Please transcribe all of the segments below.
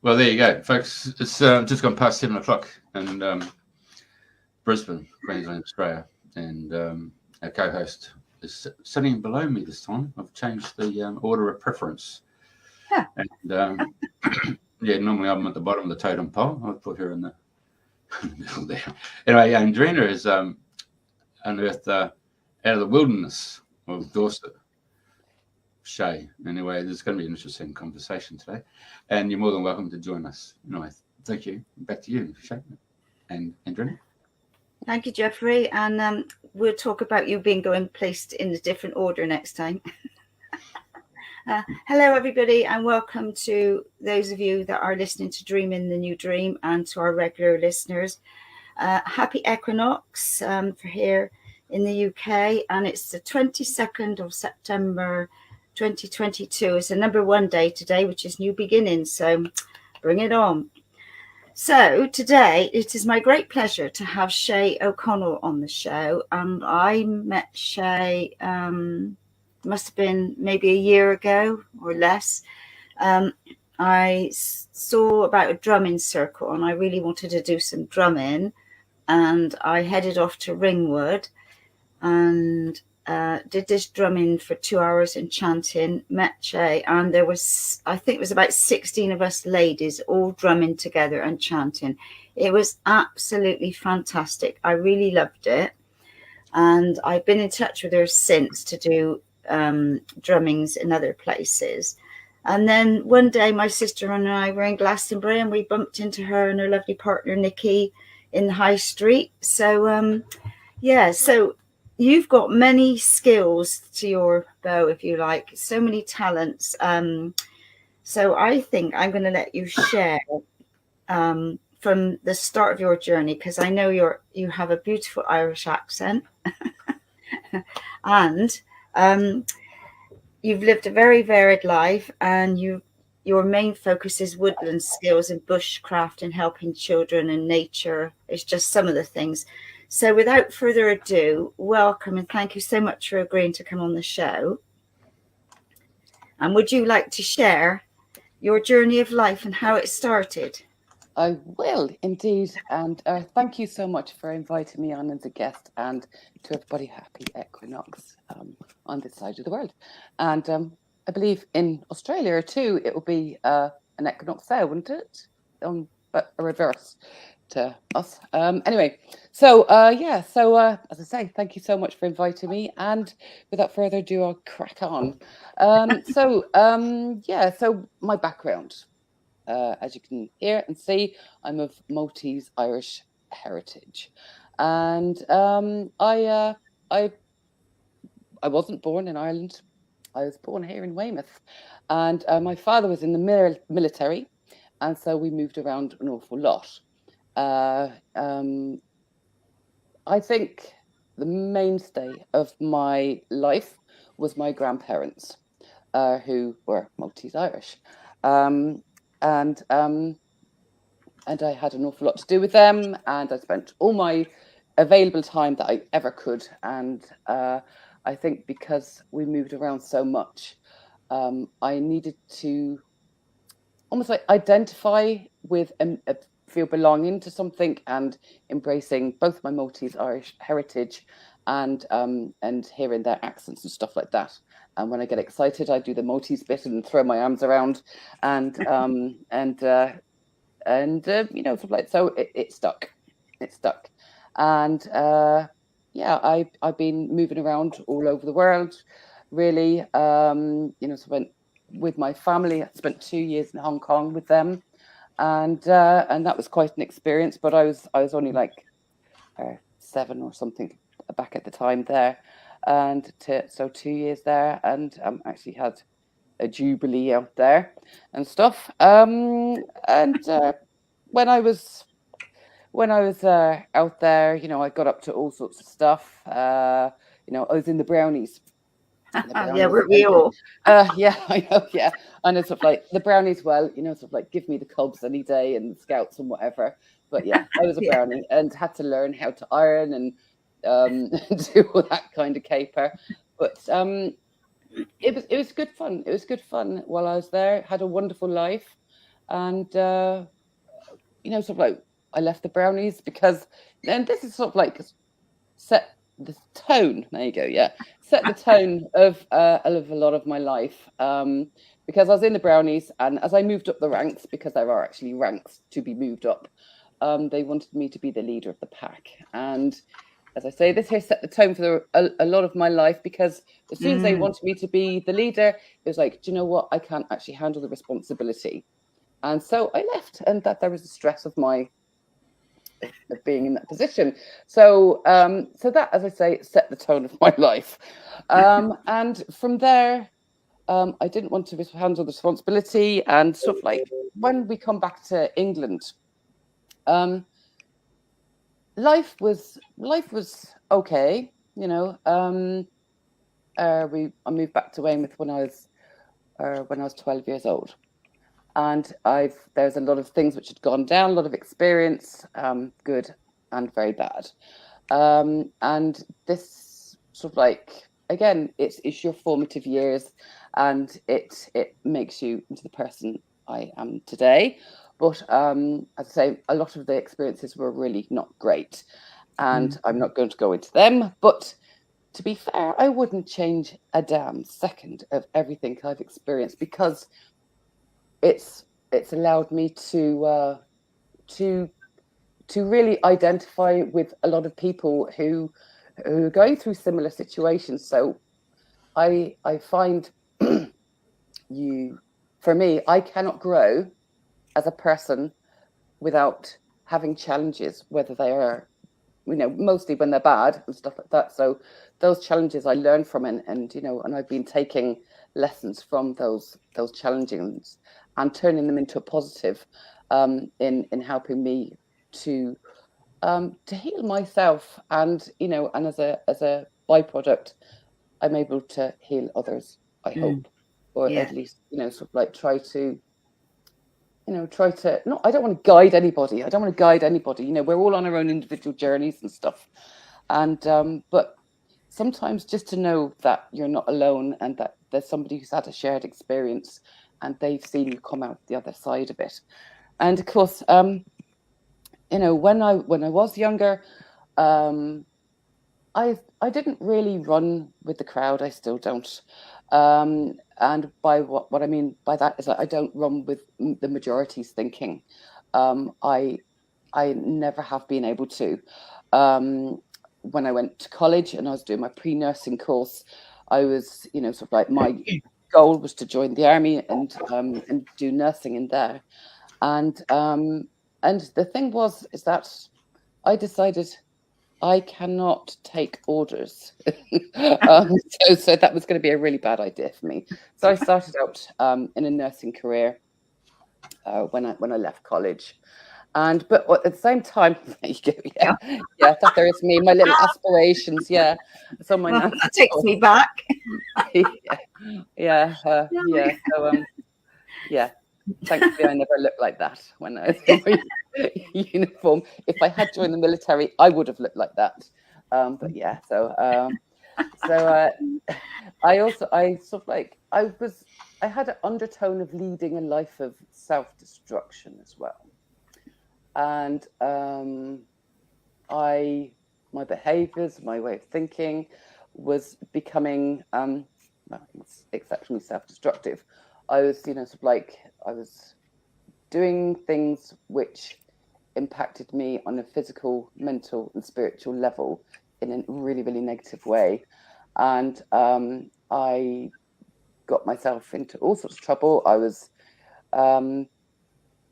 Well, there you go, folks. It's just gone past 7 o'clock in Brisbane, Queensland, Australia, and our co-host is sitting below me this time. I've changed the order of preference, Huh. and yeah, normally I'm at the bottom of the totem pole. I've put her in the middle there. Anyway, Andrena is unearthed out of the wilderness of Dorset. Chey. Anyway, there's going to be an interesting conversation today, and you're more than welcome to join us. Anyway, thank you. Back to you, Chey and Andrena. Thank you, Jeffrey. And we'll talk about you being going placed in a different order next time. Hello, everybody, and welcome to those of you that are listening to Dream in the New Dream, and to our regular listeners. Happy equinox for here in the UK, and it's the 22nd of September 2022. It's the number 1 day today, which is new beginnings, so bring it on. So today it is my great pleasure to have Chey O'Connell on the show, and I met Chey must have been maybe a year ago or less. I saw about a drumming circle and I really wanted to do some drumming, and I headed off to Ringwood and did this drumming for 2 hours and chanting, met Chey, and there was, I think it was about 16 of us ladies all drumming together and chanting. It was absolutely fantastic. I really loved it, and I've been in touch with her since to do drummings in other places. And then one day my sister and I were in Glastonbury and we bumped into her and her lovely partner Nikki in the high street. So so you've got many skills to your bow, if you like, so many talents. So I think I'm going to let you share from the start of your journey, because I know you have a beautiful Irish accent and you've lived a very varied life, and your main focus is woodland skills and bushcraft and helping children and nature. It's just some of the things. So without further ado, welcome and thank you so much for agreeing to come on the show. And would you like to share your journey of life and how it started? I will indeed, and thank you so much for inviting me on as a guest, and to everybody, happy equinox on this side of the world. And I believe in Australia too, it will be an equinox there, wouldn't it? But a reverse to us. Anyway, so as I say, thank you so much for inviting me, and without further ado, I'll crack on. So my background. As you can hear and see, I'm of Maltese Irish heritage, and I wasn't born in Ireland. I was born here in Weymouth, and my father was in the military, and so we moved around an awful lot. I think the mainstay of my life was my grandparents, who were Maltese Irish. And I had an awful lot to do with them, and I spent all my available time that I ever could. And I think because we moved around so much, I needed to almost like identify with and feel belonging to something, and embracing both my Maltese Irish heritage and hearing their accents and stuff like that. And when I get excited, I do the Maltese bit and throw my arms around, and sort of like, so it stuck. It stuck. And I've been moving around all over the world, really. So went with my family. I spent 2 years in Hong Kong with them, and that was quite an experience. But I was only like 7 or something back at the time there, and so 2 years there, and actually had a jubilee out there and stuff. When I was out there, I got up to all sorts of stuff. I was in the brownies. Yeah, we all. Yeah, I know. Yeah, I know, sort of like the brownies. Well, sort of like give me the Cubs any day and the Scouts and whatever. But yeah, I was a brownie and had to learn how to iron and do all that kind of caper. But it was good fun. It was good fun while I was there. Had a wonderful life, And sort of like I left the brownies because, and this is sort of like set the tone. There you go. Yeah, set the tone of a lot of my life. Because I was in the brownies, and as I moved up the ranks, because there are actually ranks to be moved up, they wanted me to be the leader of the pack. And as I say, this here set the tone for a lot of my life, because as soon as they wanted me to be the leader, it was like, do you know what? I can't actually handle the responsibility. And so I left, and that there was the stress of being in that position. So so that, as I say, set the tone of my life. And from there, I didn't want to handle the responsibility, and sort of like when we come back to England, life was okay, you know. I moved back to Weymouth when I was 12 years old, and there's a lot of things which had gone down, a lot of experience, good and very bad, and this sort of like, again, it's your formative years, and it makes you into the person I am today. But as I say, a lot of the experiences were really not great, and I'm not going to go into them. But to be fair, I wouldn't change a damn second of everything I've experienced, because it's allowed me to really identify with a lot of people who are going through similar situations. So I find for me, I cannot grow as a person without having challenges, whether they are, mostly when they're bad and stuff like that. So those challenges I learn from, and I've been taking lessons from those challenges and turning them into a positive, in helping me to heal myself, and and as a byproduct, I'm able to heal others, I hope, or at least sort of like try to not, I don't want to guide anybody. We're all on our own individual journeys and stuff, and but sometimes just to know that you're not alone, and that there's somebody who's had a shared experience, and they've seen you come out the other side of it. And of course, when I was younger, I didn't really run with the crowd. I still don't. And by what I mean by that is that I don't run with the majority's thinking. I never have been able to. When I went to college and I was doing my pre-nursing course, I was, sort of like, my goal was to join the army and do nursing in there. And the thing is that I decided I cannot take orders. So that was going to be a really bad idea for me. So I started out in a nursing career when I left college. But at the same time, there you go, yeah, that there is me, my little aspirations, yeah. So that takes me back. yeah. So yeah. Thankfully, I never looked like that when I was in my uniform. If I had joined the military, I would have looked like that. But yeah, so I sort of like, I had an undertone of leading a life of self-destruction as well, and my behaviours, my way of thinking, was becoming exceptionally self-destructive. I was, sort of like, I was doing things which impacted me on a physical, mental, and spiritual level in a really, really negative way. And I got myself into all sorts of trouble. I was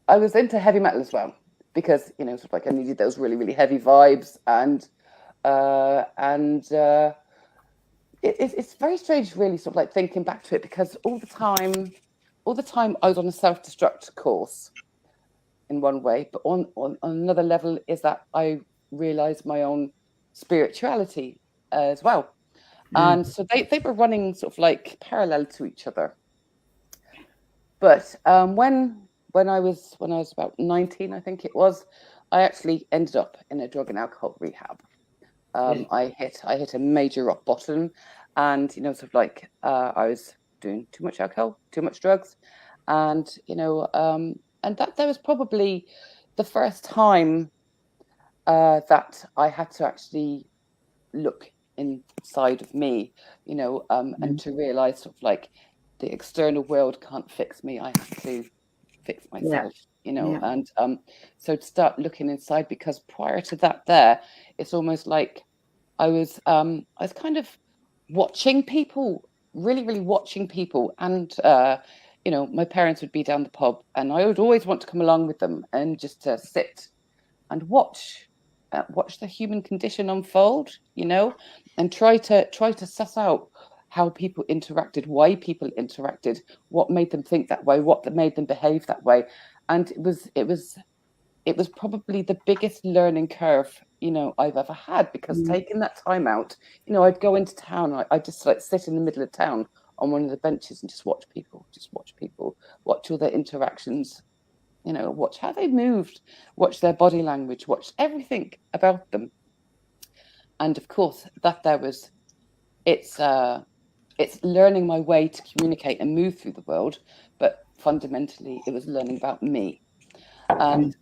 into heavy metal as well, because, sort of like, I needed those really, really heavy vibes. And it's very strange, really, sort of like thinking back to it, because all the time I was on a self-destruct course in one way, but on another level is that I realized my own spirituality as well. And so they were running sort of like parallel to each other. But when I was about 19, I think it was, I actually ended up in a drug and alcohol rehab. I hit a major rock bottom, and sort of like, I was doing too much alcohol, too much drugs, and that was probably the first time that I had to actually look inside of me, and to realize sort of like the external world can't fix me. I have to fix myself, and so to start looking inside, because prior to that, it's almost like I was kind of watching people, really, really watching people, and my parents would be down the pub, and I would always want to come along with them and just to sit and watch the human condition unfold, and try to suss out how people interacted, why people interacted, what made them think that way, what made them behave that way. And it was probably the biggest learning curve, I've ever had, because taking that time out, I'd go into town, I'd just like sit in the middle of town on one of the benches and just watch people, watch all their interactions, watch how they moved, watch their body language, watch everything about them. And of course, it's learning my way to communicate and move through the world, but fundamentally it was learning about me and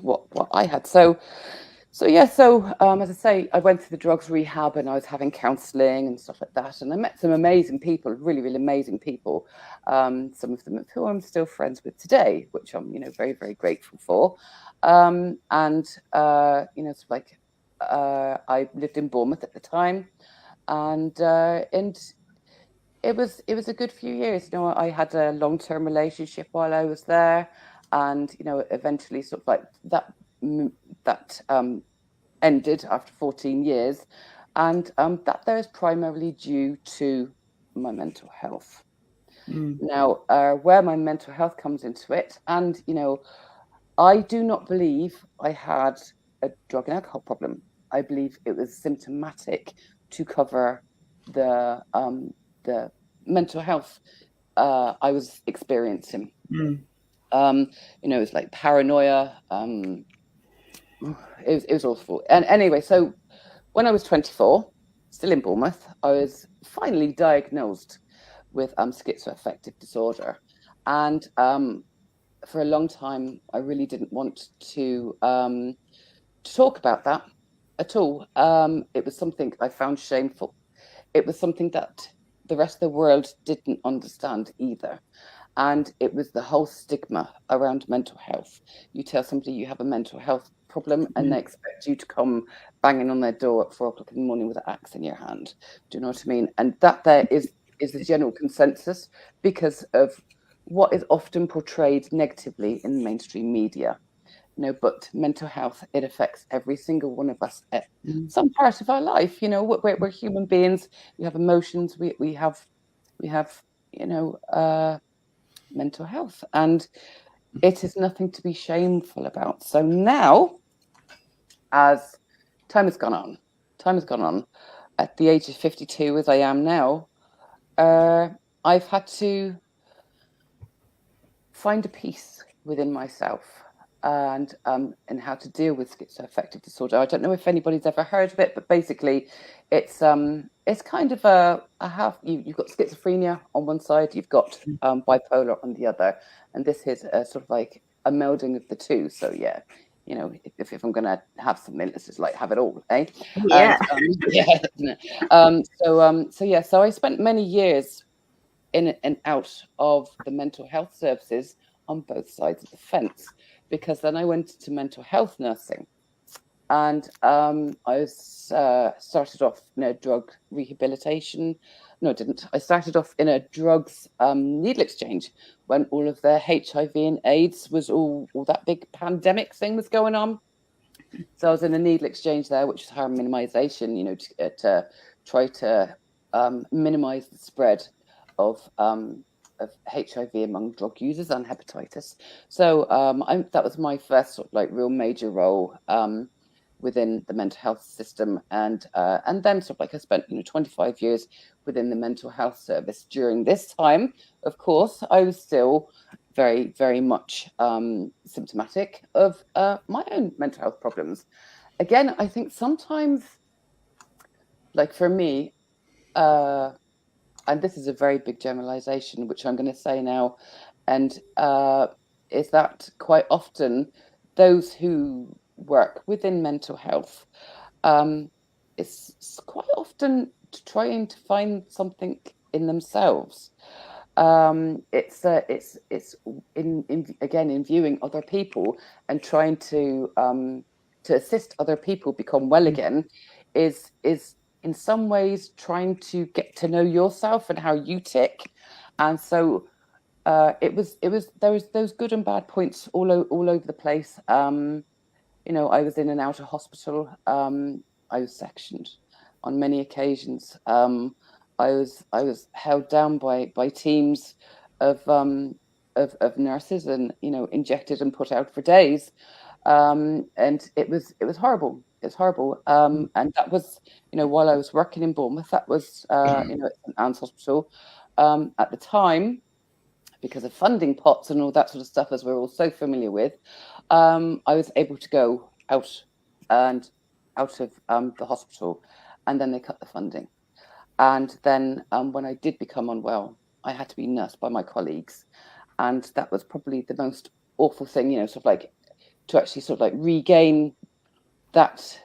what I had. So as I say, I went to the drugs rehab and I was having counselling and stuff like that, and I met some amazing people, really, really amazing people. Some of them who I'm still friends with today, which I'm, very, very grateful for. I lived in Bournemouth at the time, and it was a good few years. I had a long-term relationship while I was there, and eventually sort of like that ended after 14 years, and that there is primarily due to my mental health. Now, where my mental health comes into it, and I do not believe I had a drug and alcohol problem. I believe it was symptomatic to cover the mental health I was experiencing. It was like paranoia. It was awful. And anyway, so when I was 24, still in Bournemouth, I was finally diagnosed with schizoaffective disorder. And for a long time, I really didn't want to talk about that at all. It was something I found shameful. It was something that the rest of the world didn't understand either. And it was the whole stigma around mental health. You tell somebody you have a mental health problem and they expect you to come banging on their door at 4 o'clock in the morning with an axe in your hand. Do you know what I mean? And that there is the general consensus because of what is often portrayed negatively in mainstream media. But mental health, it affects every single one of us at some part of our life. We're human beings. We have emotions. We have mental health, and it is nothing to be shameful about. So now, as time has gone on, at the age of 52, as I am now, I've had to find a peace within myself and how to deal with schizoaffective disorder. I don't know if anybody's ever heard of it, but basically it's kind of a half. You've got schizophrenia on one side, you've got bipolar on the other, and this is a sort of like a melding of the two. So yeah, if I'm gonna have something, let's just like have it all, eh? Yeah. So I spent many years in and out of the mental health services on both sides of the fence, because then I went to mental health nursing, and I started off in a drug rehabilitation. No, I didn't. I started off in a drugs needle exchange when all of the HIV and AIDS was all that big pandemic thing was going on. So I was in a needle exchange there, which is harm minimization, to try to minimize the spread of HIV among drug users and hepatitis. So that was my first sort of like real major role within the mental health system, and then sort of like I spent 25 years within the mental health service. During this time, of course, I was still very, very much symptomatic of my own mental health problems. Again, I think sometimes, like for me, and this is a very big generalization, which I'm going to say now, and that quite often those who work within mental health, it's quite often trying to find something in themselves. It's in viewing other people and trying to assist other people become well again, is in some ways trying to get to know yourself and how you tick. And so there was those good and bad points all over the place. I was in and out of hospital. I was sectioned on many occasions. I was held down by teams of nurses, and injected and put out for days. And it was horrible. It's horrible. And that was, while I was working in Bournemouth, that was at St Anne's Hospital at the time, because of funding pots and all that sort of stuff, as we're all so familiar with. I was able to go out of the hospital, and then they cut the funding. And then when I did become unwell, I had to be nursed by my colleagues, and that was probably the most awful thing, sort of like to actually sort of like regain that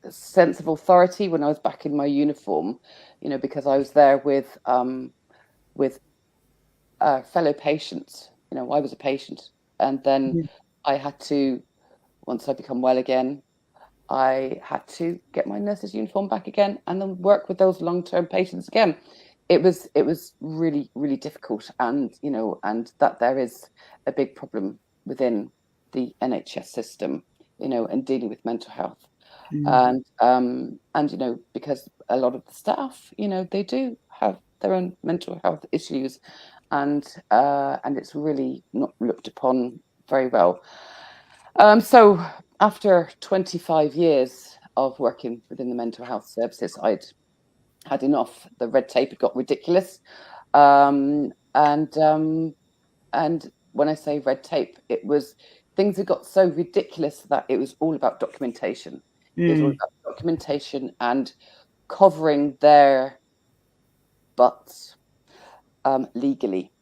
sense of authority when I was back in my uniform, because I was there with fellow patients. I was a patient, and then I had to, once I become well again, I had to get my nurse's uniform back again, and then work with those long-term patients again. It was really, really difficult, and and that there is a big problem within the NHS system, and dealing with mental health. And because a lot of the staff, they do have their own mental health issues, and it's really not looked upon very well. So after 25 years of working within the mental health services, I'd had enough. The red tape had got ridiculous. And when I say red tape, it was things had got so ridiculous that it was all about documentation. It was all about documentation and covering their butts legally,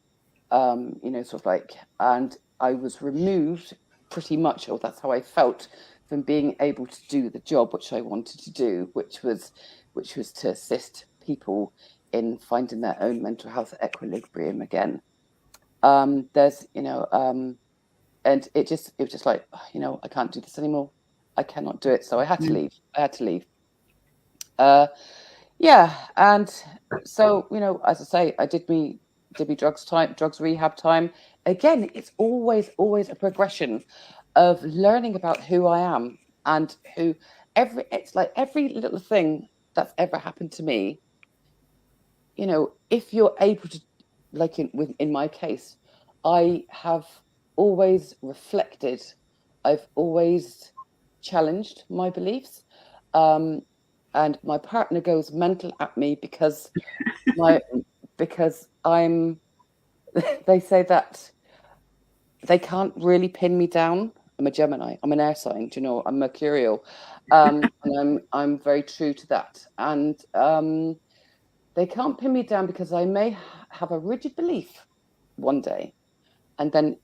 sort of like, and I was removed pretty much, or that's how I felt, from being able to do the job which I wanted to do, which was to assist people in finding their own mental health equilibrium again. There's, and it was just like, I can't do this anymore. I cannot do it. So I had to leave. Yeah, and so as I say, I did me drugs rehab time. Again, it's always a progression of learning about who I am, and it's like every little thing that's ever happened to me. If you're able to, like in my case, I have always reflected. I've always challenged my beliefs. And my partner goes mental at me because I'm. They say that they can't really pin me down. I'm a Gemini. I'm an air sign. I'm mercurial, and I'm very true to that. And they can't pin me down because I may have a rigid belief one day, and then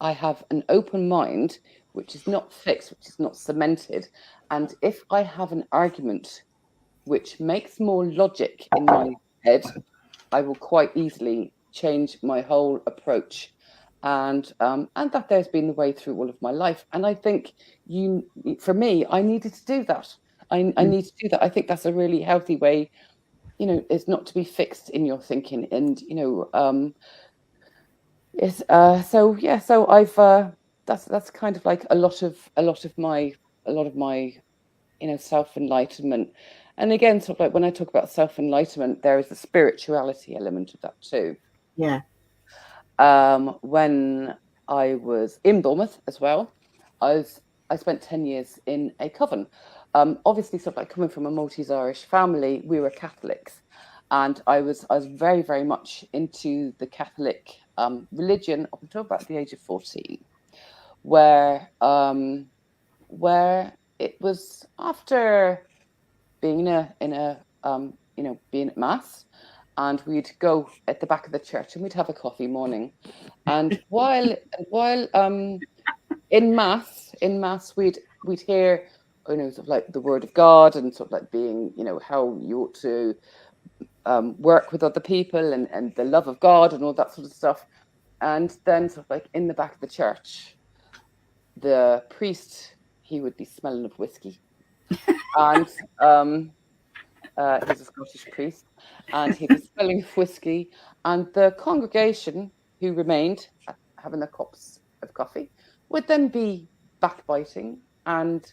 I have an open mind, which is not fixed, which is not cemented. And if I have an argument which makes more logic in my head, I will quite easily change my whole approach. And that there's been the way through all of my life. And I think for me, I needed to do that. I need to do that. I think that's a really healthy way, is not to be fixed in your thinking. And, it's so I've that's kind of like a lot of my self-enlightenment. And again, sort of like when I talk about self-enlightenment, there is the spirituality element of that too. Yeah. When I was in Bournemouth as well, I spent 10 years in a coven. Obviously, sort of like coming from a Maltese-Irish family, we were Catholics, and I was very, very much into the Catholic religion up until about the age of 14, where it was after being being at mass, and we'd go at the back of the church and we'd have a coffee morning. And while in mass we'd hear, you know, sort of like the word of God and sort of like being, you know, how you ought to work with other people and the love of God and all that sort of stuff. And then sort of like in the back of the church, the priest, he would be smelling of whiskey. And he's a Scottish priest, and he'd be smelling of whiskey. And the congregation who remained having their cups of coffee would then be backbiting and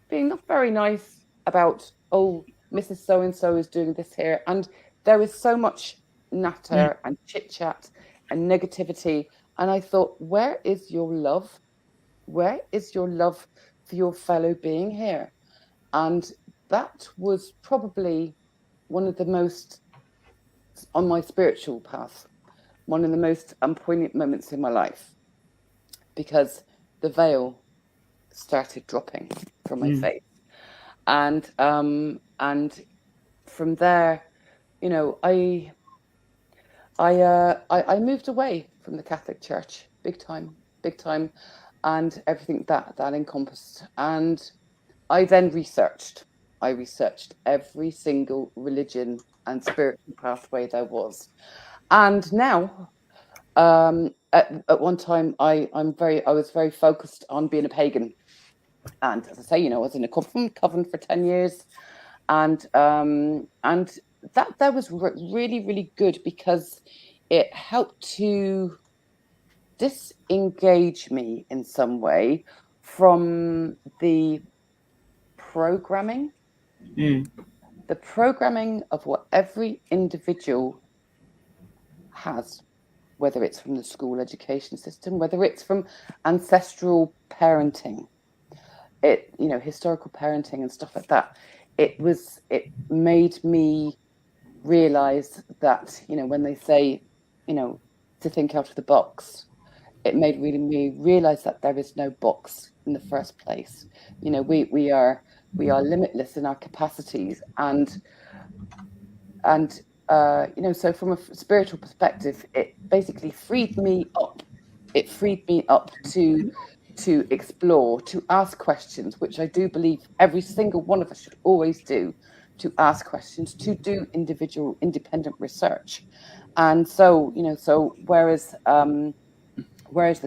being not very nice about, oh, Mrs. So-and-so is doing this here. And there was so much natter and chit-chat and negativity. And I thought, where is your love? Where is your love for your fellow being here? And that was probably one of the most, on my spiritual path, one of the most poignant moments in my life, because the veil started dropping from my face. And from there, you know, I moved away from the Catholic Church big time, and everything that encompassed. And I then researched every single religion and spiritual pathway there was. And now, at one time, I was very focused on being a pagan. And as I say, you know, I was in a coven for 10 years. And that was really, really good, because it helped to disengage me in some way from the programming, the programming of what every individual has, whether it's from the school education system, whether it's from ancestral parenting, you know, historical parenting and stuff like that. It made me realize that, you know, when they say, you know, to think out of the box, it made me realize that there is no box in the first place. You know, we are limitless in our capacities, and you know, so from a spiritual perspective, it basically freed me up. It freed me up to explore, to ask questions, which I do believe every single one of us should always do, to ask questions, to do individual independent research. And so, you know, so whereas the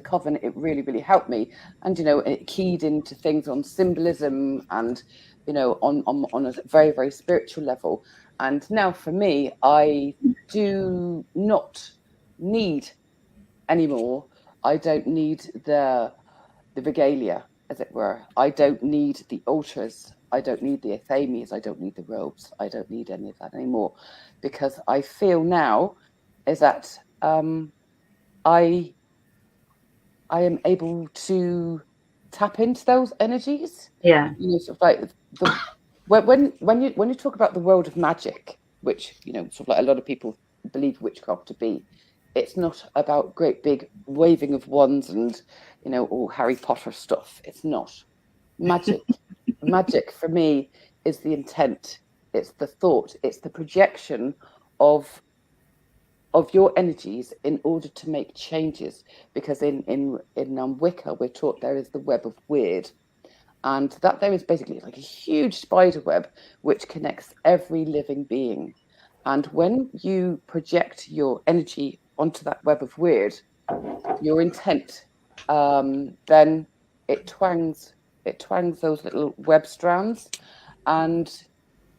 coven, it really, really helped me. And, you know, it keyed into things on symbolism and, you know, on a very, very spiritual level. And now for me, I do not need anymore. I don't need the regalia, as it were. I don't need the altars. I don't need the athames. I don't need the robes. I don't need any of that anymore, because I feel now is that I am able to tap into those energies. Yeah. You know, sort of like when you talk about the world of magic, which, you know, sort of like a lot of people believe witchcraft to be, it's not about great big waving of wands and, you know, all Harry Potter stuff. It's not. Magic. Magic for me is the intent. It's the thought. It's the projection of your energies in order to make changes. Because in Wicca, we're taught there is the web of weird. And that there is basically like a huge spider web which connects every living being. And when you project your energy onto that web of weird, your intent, then it twangs those little web strands, and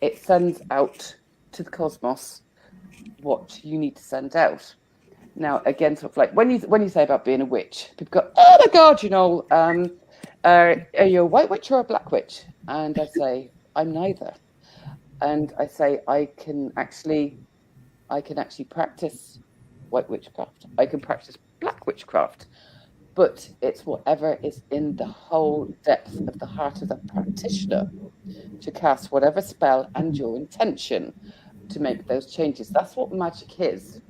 it sends out to the cosmos what you need to send out. Now, again, sort of like when you say about being a witch, people go, "Oh my God, you know, are you a white witch or a black witch?" And I say, I'm neither. And I say, I can actually practice white witchcraft. I can practice black witchcraft, but it's whatever is in the whole depth of the heart of the practitioner to cast whatever spell and your intention to make those changes. That's what magic is.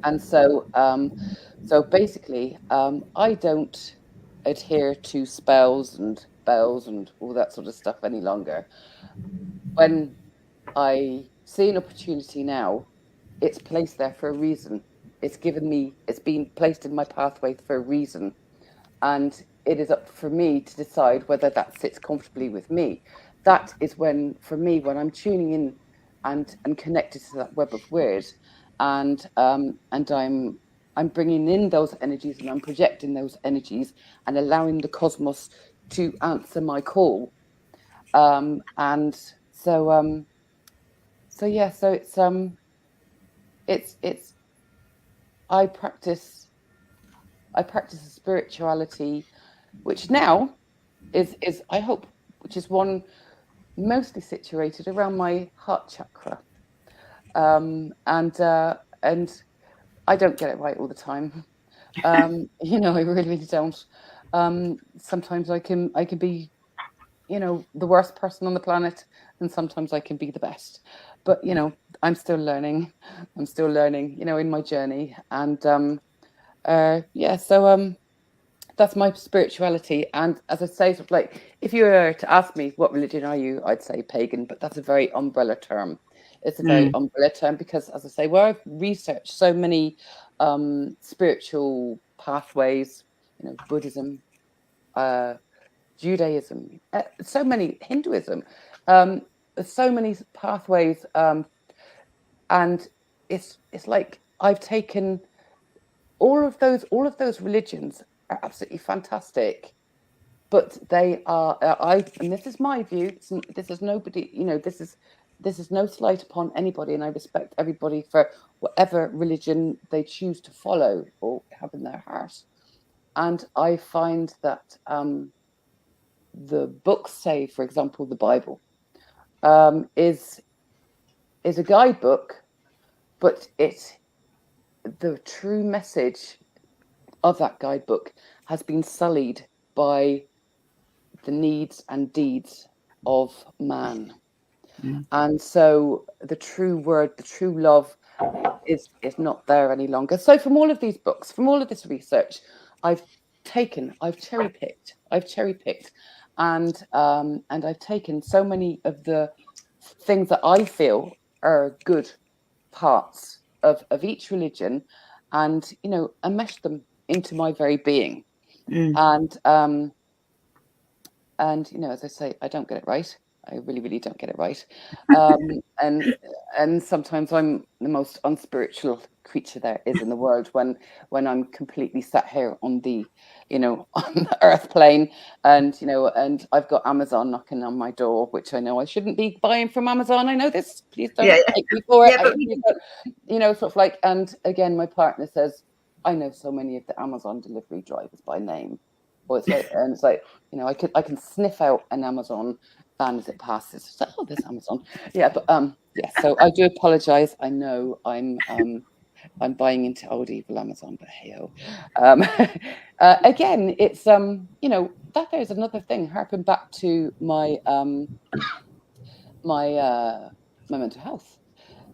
And so, so basically, I don't adhere to spells and bells and all that sort of stuff any longer. When I see an opportunity now, it's placed there for a reason. It's been placed in my pathway for a reason. And it is up for me to decide whether that sits comfortably with me. That is when, for me, when I'm tuning in and connected to that web of words, and I'm bringing in those energies, and I'm projecting those energies and allowing the cosmos to answer my call. And so yeah, so it's I practice a spirituality, which now is I hope, which is one mostly situated around my heart chakra, and I don't get it right all the time. You know, I really don't. Sometimes I can be, you know, the worst person on the planet, and sometimes I can be the best. But you know, I'm still learning. You know, in my journey, and yeah. So that's my spirituality. And as I say, sort of like, if you were to ask me what religion are you, I'd say pagan, but that's a very umbrella term. It's a very umbrella term because, as I say, where I've researched so many spiritual pathways, you know, Buddhism, Judaism, so many, Hinduism, so many pathways, and it's like I've taken all of those religions are absolutely fantastic, but they are and this is my view. This is nobody, you know, this is no slight upon anybody, and I respect everybody for whatever religion they choose to follow or have in their heart. And I find that the books, say for example the Bible, is a guidebook, but the true message of that guidebook has been sullied by the needs and deeds of man. And so the true word, the true love is not there any longer. So from all of these books, from all of this research, I've cherry picked, and I've taken so many of the things that I feel are good parts of each religion, and you know, enmesh them into my very being. And you know, as I say, I don't get it right. I really don't get it right. And sometimes I'm the most unspiritual creature there is in the world when I'm completely sat here on the, you know, on the earth plane, and you know, and I've got Amazon knocking on my door, which I know I shouldn't be buying from Amazon. I know this. Please don't take me for it. But you know, sort of like, and again, my partner says, I know so many of the Amazon delivery drivers by name. Or it's like, and it's like, you know, I can sniff out an Amazon van as it passes. It's like, oh, there's Amazon. Yeah, but yeah. So I do apologize. I know I'm buying into old evil Amazon, but hey-ho. Again, it's you know, that there's another thing. Harping back to my my mental health.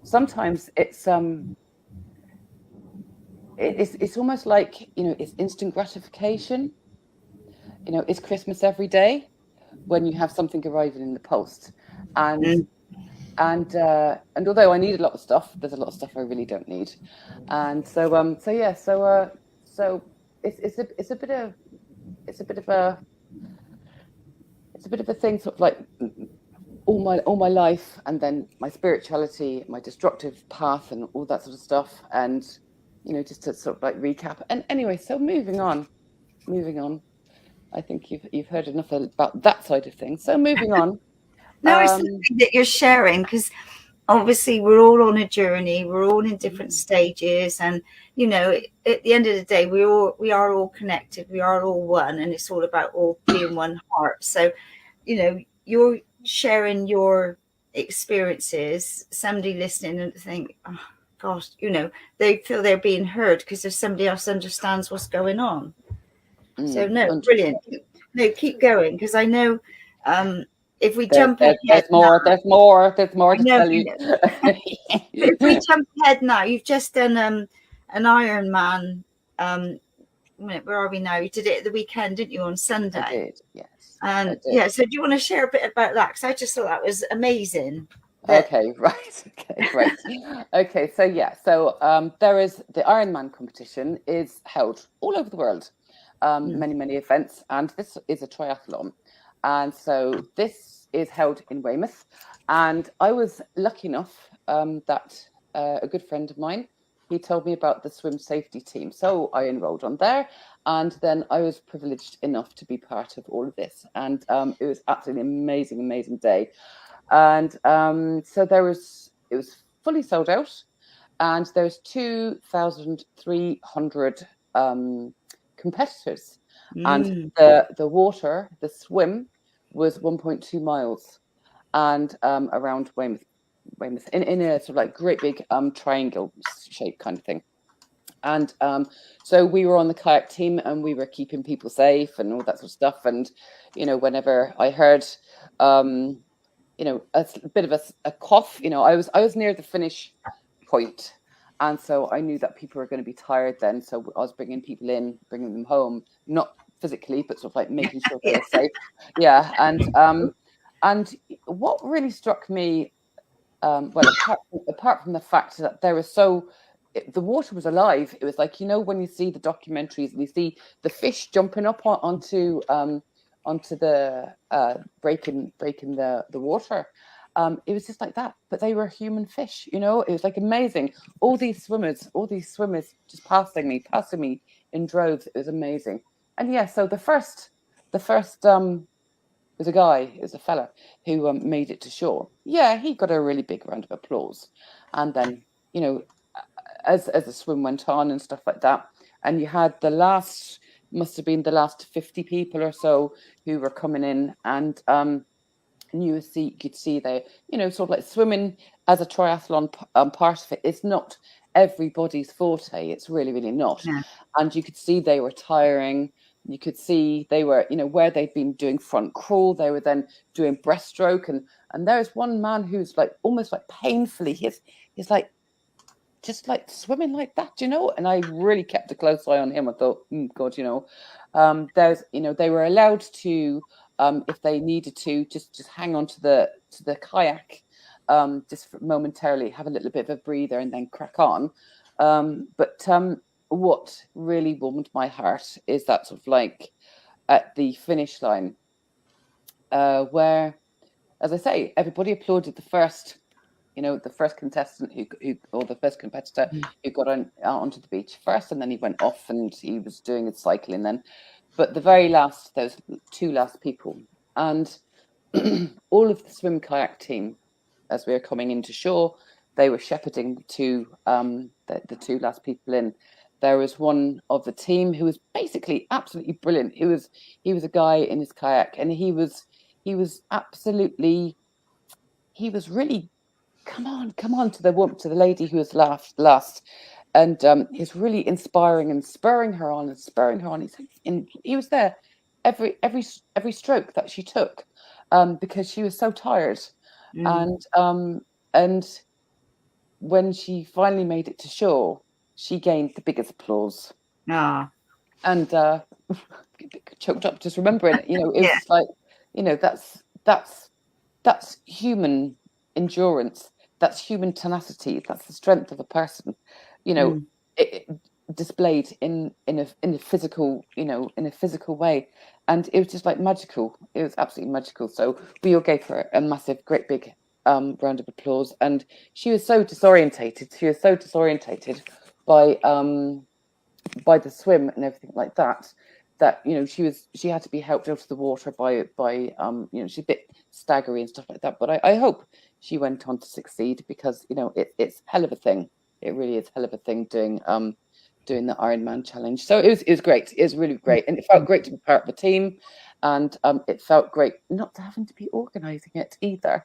Sometimes it's almost like, you know, it's instant gratification. You know, it's Christmas every day when you have something arriving in the post, and although I need a lot of stuff, there's a lot of stuff I really don't need, and so yeah, so it's a bit of a thing, sort of like all my life, and then my spirituality, my destructive path, and all that sort of stuff, and you know, just to sort of like recap. And anyway, so moving on. I think you've heard enough about that side of things. So moving on. No, it's something that you're sharing, because obviously we're all on a journey. We're all in different stages, and you know, at the end of the day, we are all connected. We are all one, and it's all about all being one heart. So, you know, you're sharing your experiences. Somebody listening and think, oh gosh, you know, they feel they're being heard because if somebody else understands what's going on. So no, 100%. Brilliant. No, keep going, because I know if we jump ahead, there's more to tell you. If we jump ahead now, you've just done an Ironman. Where are we now? You did it at the weekend, didn't you, on Sunday? I did, yes. Yeah. So do you want to share a bit about that? Because I just thought that was amazing. Okay, right. Okay, right. Okay, so yeah, so there is the Ironman competition is held all over the world, many events, and this is a triathlon, and so this is held in Weymouth, and I was lucky enough that a good friend of mine, he told me about the swim safety team, so I enrolled on there, and then I was privileged enough to be part of all of this, and it was absolutely amazing day. And so it was fully sold out, and there's 2,300 competitors, and the swim was 1.2 miles, and around Weymouth in a sort of like great big triangle shape kind of thing. And so we were on the kayak team, and we were keeping people safe and all that sort of stuff. And whenever I heard a bit of a cough, I was near the finish point, and so I knew that people were going to be tired then, so I was bringing people in, bringing them home, not physically, but sort of like making sure they were safe. Yeah. And what really struck me, well, apart from the fact that the water was alive. It was like, when you see the documentaries and you see the fish jumping up onto the breaking the water. It was just like that, but they were human fish. It was like amazing. All these swimmers just passing me in droves. It was amazing. And yeah, so the first was a guy, it was a fella who made it to shore. Yeah, he got a really big round of applause. And then, as the swim went on and stuff like that, and you had must have been the last 50 people or so who were coming in, and you could see they, sort of like swimming as a triathlon part of it. It's not everybody's forte. It's really not. Yeah. And you could see they were tiring. You could see they were, where they'd been doing front crawl, they were then doing breaststroke. And there's one man who's like almost like painfully, he's like, just like swimming like that, and I really kept a close eye on him. I thought, God, they were allowed to, if they needed to, just hang on to the kayak, just momentarily, have a little bit of a breather, and then crack on. But what really warmed my heart is that sort of like at the finish line, where, as I say, everybody applauded the first contestant or the first competitor who got onto the beach first, and then he went off and he was doing his cycling then. But the very last, those two last people, and all of the swim kayak team, as we were coming into shore, they were shepherding the two last people in. There was one of the team who was basically absolutely brilliant. He was a guy in his kayak, and he was really come on to the lady who was last, and he's really inspiring and spurring her on. He was there every stroke that she took, because she was so tired, and when she finally made it to shore, she gained the biggest applause. And choked up just remembering it. It's like, that's human endurance, that's human tenacity, that's the strength of a person, it displayed in a physical way, and it was just like magical. It was absolutely magical. So we all gave her a massive, great big round of applause, and she was so disorientated by the swim and everything like that she had to be helped out of the water by she's a bit staggery and stuff like that, but I hope she went on to succeed, because it's hell of a thing. It really is hell of a thing doing the Ironman challenge. So it was great. It was really great, and it felt great to be part of the team, and it felt great not having to be organizing it either.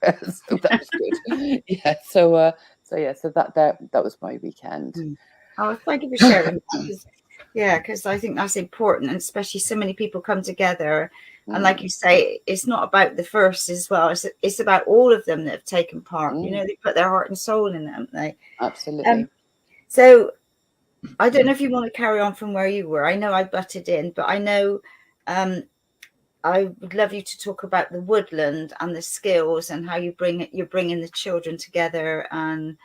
So that was good. Yeah. So that was my weekend. Oh, thank you for sharing. Because I think that's important, and especially so many people come together, and like you say, it's not about the first as well. It's about all of them that have taken part. They put their heart and soul in it, haven't they? Absolutely. So I don't know if you want to carry on from where you were. I know I butted in, but I know I would love you to talk about the woodland and the skills and how you're bringing the children together, and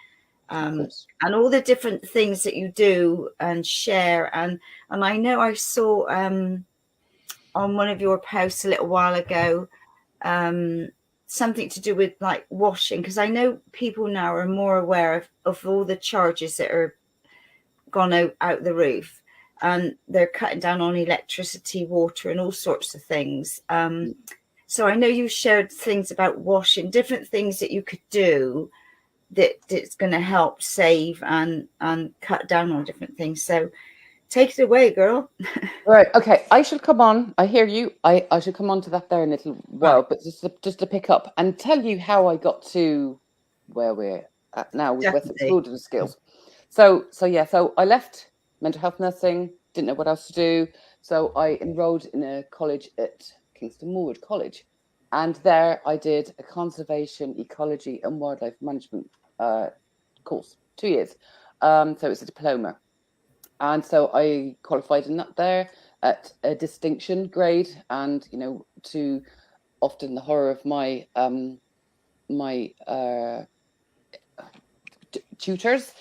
all the different things that you do and share. And I know I saw on one of your posts a little while ago something to do with like washing, because I know people now are more aware of all the charges that are gone out the roof, and they're cutting down on electricity, water, and all sorts of things. So I know you shared things about washing, different things that you could do that's going to help save and cut down on different things. So take it away, girl. Right. Okay. I shall come on. I hear you. I should come on to that there in a little while, but just to pick up and tell you how I got to where we're at now with Western Wilderness skills. So I left mental health nursing, didn't know what else to do. So I enrolled in a college at Kingston Moorwood College. And there I did a conservation, ecology and wildlife management course, 2 years. So it's a diploma. And so I qualified in that there at a distinction grade, and to often the horror of my tutors,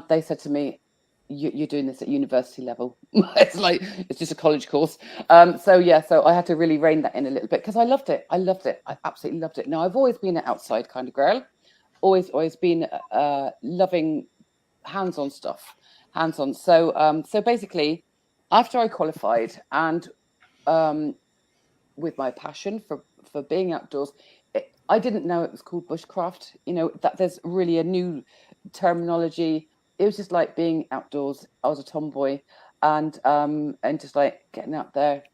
they said to me, "You're doing this at university level." it's just a college course. So I had to really rein that in a little bit, because I loved it. I absolutely loved it. Now, I've always been an outside kind of girl, always been loving hands-on stuff. So basically, after I qualified, and with my passion for being outdoors, I didn't know it was called bushcraft. That there's really a new terminology. It was just like being outdoors. I was a tomboy, and just like getting out there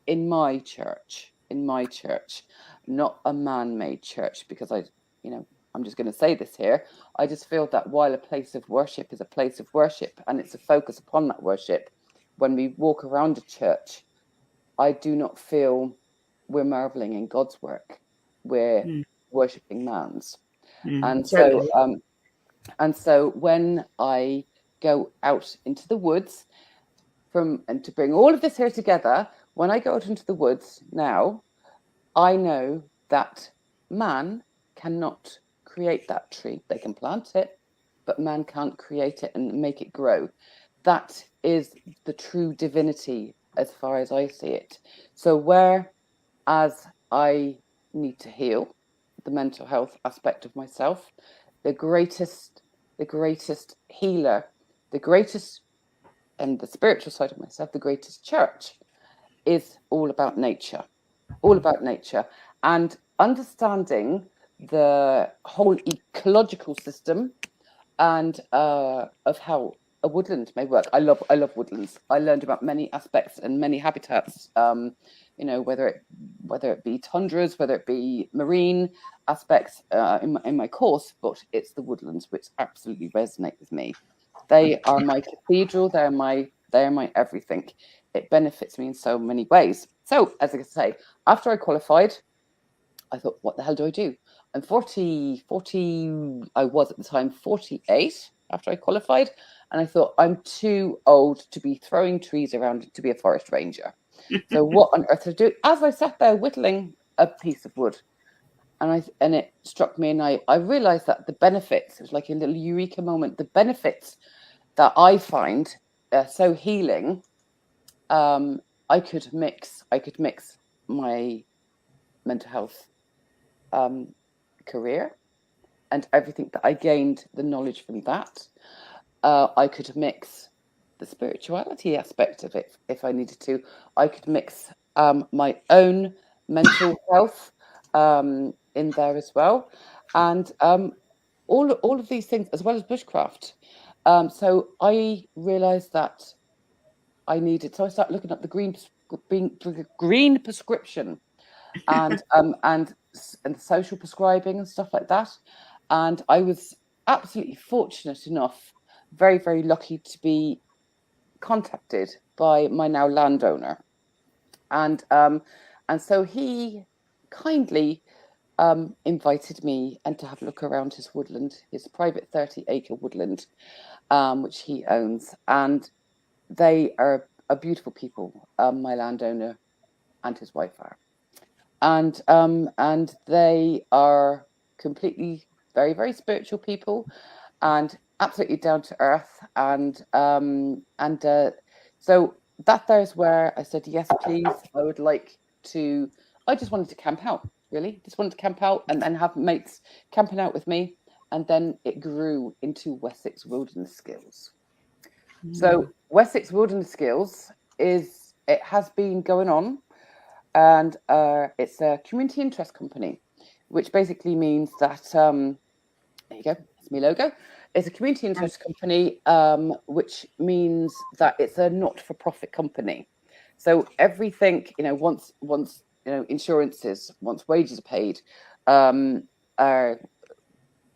in my church, not a man-made church, because I'm just going to say this here. I just feel that while a place of worship is a place of worship, and it's a focus upon that worship, when we walk around a church, I do not feel we're marveling in God's work. We're worshipping man's. And so when I go out into the woods, and to bring all of this here together, when I go out into the woods now, I know that man cannot create that tree. They can plant it, but man can't create it and make it grow. That is the true divinity as far as I see it. So whereas I need to heal the mental health aspect of myself, the greatest healer, the greatest, and the spiritual side of myself, the greatest church, is all about nature. And understanding the whole ecological system, and of how a woodland may work. I love woodlands. I learned about many aspects and many habitats, whether it be tundras, whether it be marine aspects in my course, but it's the woodlands which absolutely resonate with me. They are my cathedral. They are my everything. It benefits me in so many ways. So, as I say, after I qualified, I thought, what the hell do I do? I'm 40, I was at the time 48 after I qualified. And I thought, I'm too old to be throwing trees around to be a forest ranger. So what on earth do I do? As I sat there whittling a piece of wood, and it struck me, and I realized that the benefits, it was like a little eureka moment, the benefits that I find so healing. I could mix my mental health career and everything that I gained, the knowledge from that. I could mix the spirituality aspect of it if I needed to. I could mix my own mental health in there as well, and all of these things, as well as bushcraft. So I realised that I needed. So I started looking up the green prescription, and the social prescribing and stuff like that. And I was absolutely fortunate enough, very, very lucky to be contacted by my now landowner, and so he kindly invited me and to have a look around his woodland, his private 30-acre woodland, which he owns, and they are beautiful people. My landowner and his wife are. and they are completely very, very spiritual people, and absolutely down to earth, and so that there's where I said, yes, please, I would like to. I just wanted to camp out, really, just wanted to camp out and then have mates camping out with me, and then it grew into Wessex Wilderness Skills. So Wessex Wilderness Skills has been going on, and it's a community interest company, which basically means that there you go, it's my logo. It's a community interest company, which means that it's a not-for-profit company. So everything, once insurances, once wages are paid, our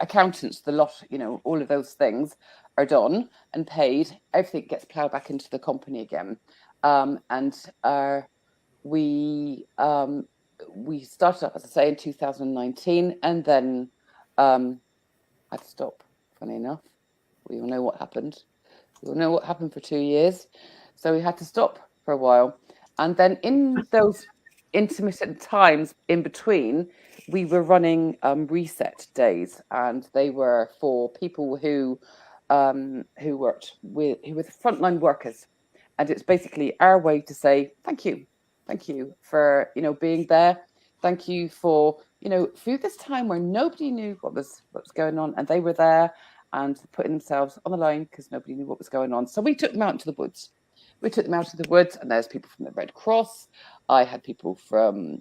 accountants, the lot, all of those things are done and paid. Everything gets ploughed back into the company again, and we started up, as I say, in 2019, and then had to stop. Funny enough, we all know what happened. We all know what happened for 2 years, so we had to stop for a while. And then in those intermittent times in between, we were running reset days, and they were for people who were the frontline workers, and it's basically our way to say thank you for being there. Thank you for through this time where nobody knew what was going on, and they were there and putting themselves on the line because nobody knew what was going on. So we took them out into the woods. And there's people from the Red Cross. I had people from